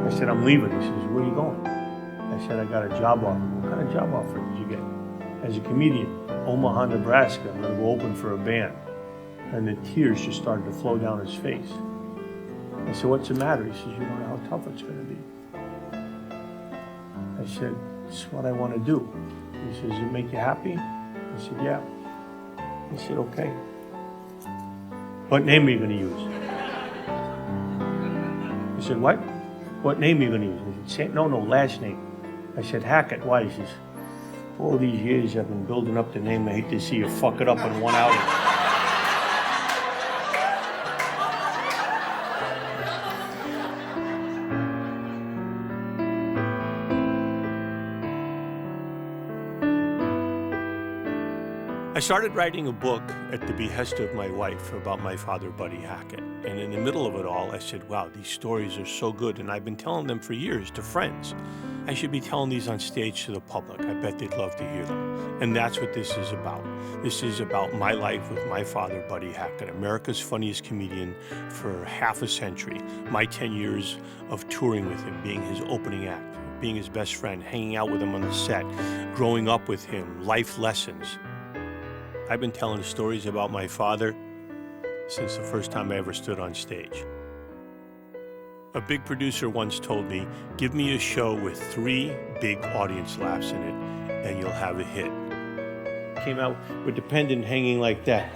I said, I'm leaving. He says, where are you going? I said, I got a job offer. What kind of job offer did you get? As a comedian, Omaha, Nebraska. I'm going to go open for a band. And the tears just started to flow down his face. I said, what's the matter? He says, you don't know how tough it's going to be. I said, it's what I want to do. He says, does it make you happy? I said, yeah. He said, okay. What name are you going to use? He said, what? What name are you going to use? He said, no, last name. I said, Hackett. Why? He says, all these years I've been building up the name. I hate to see you fuck it up in one outing. I started writing a book at the behest of my wife about my father, Buddy Hackett. And in the middle of it all, I said, wow, these stories are so good. And I've been telling them for years to friends. I should be telling these on stage to the public. I bet they'd love to hear them. And that's what this is about. This is about my life with my father, Buddy Hackett, America's funniest comedian for half a century. My 10 years of touring with him, being his opening act, being his best friend, hanging out with him on the set, growing up with him, life lessons. I've been telling stories about my father since the first time I ever stood on stage. A big producer once told me, give me a show with 3 big audience laughs in it, and you'll have a hit. Came out with the pendant hanging like that.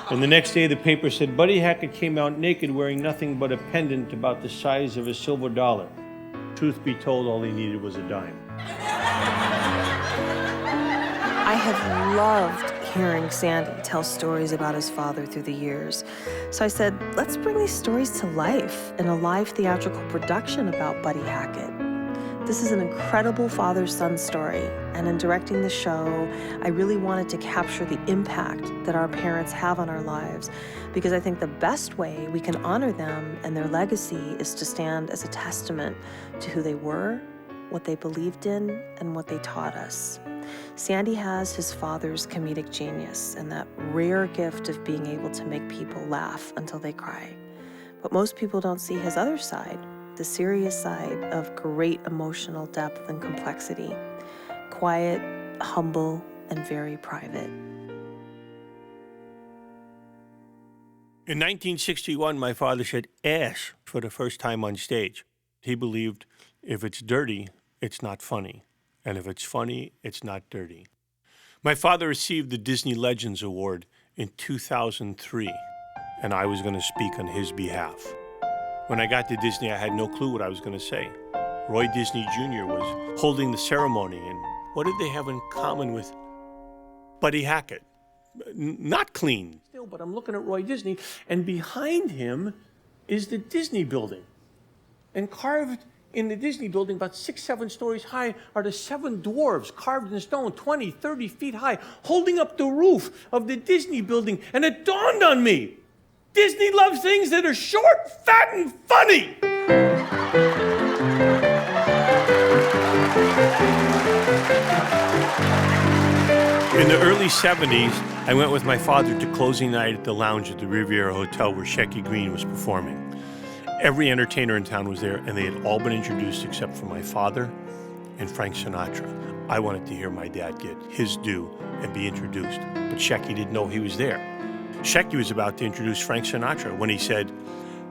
And the next day the paper said, Buddy Hackett came out naked wearing nothing but a pendant about the size of a silver dollar. Truth be told, all he needed was a dime. I have loved hearing Sandy tell stories about his father through the years. So I said, let's bring these stories to life in a live theatrical production about Buddy Hackett. This is an incredible father-son story, and in directing the show, I really wanted to capture the impact that our parents have on our lives, because I think the best way we can honor them and their legacy is to stand as a testament to who they were, what they believed in, and what they taught us. Sandy has his father's comedic genius and that rare gift of being able to make people laugh until they cry. But most people don't see his other side, the serious side of great emotional depth and complexity. Quiet, humble, and very private. In 1961, my father said ass for the first time on stage. He believed if it's dirty, it's not funny. And if it's funny, it's not dirty. My father received the Disney Legends Award in 2003, and I was going to speak on his behalf. When I got to Disney, I had no clue what I was going to say. Roy Disney Jr. was holding the ceremony, and what did they have in common with Buddy Hackett? Not clean. Still, but I'm looking at Roy Disney, and behind him is the Disney building. And carved in the Disney building, about 6, 7 stories high, are the 7 dwarves carved in stone, 20, 30 feet high, holding up the roof of the Disney building. And it dawned on me, Disney loves things that are short, fat, and funny. In the early 70s, I went with my father to closing night at the lounge at the Riviera Hotel where Shecky Greene was performing. Every entertainer in town was there, and they had all been introduced except for my father and Frank Sinatra. I wanted to hear my dad get his due and be introduced, but Shecky didn't know he was there. Shecky was about to introduce Frank Sinatra when he said,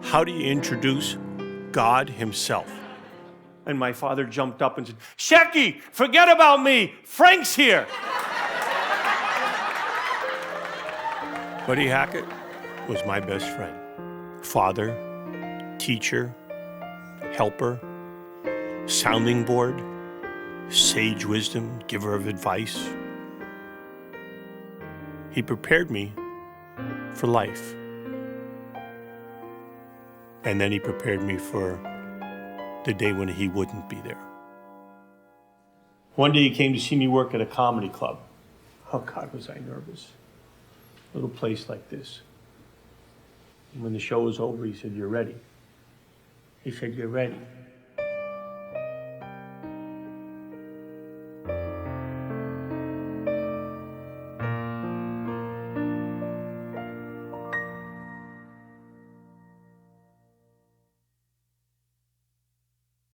how do you introduce God himself? And my father jumped up and said, Shecky, forget about me. Frank's here. Buddy Hackett was my best friend, father, teacher, helper, sounding board, sage wisdom, giver of advice. He prepared me for life. And then he prepared me for the day when he wouldn't be there. One day he came to see me work at a comedy club. Oh God, was I nervous. A little place like this. And when the show was over, he said, you're ready. He said, you're ready.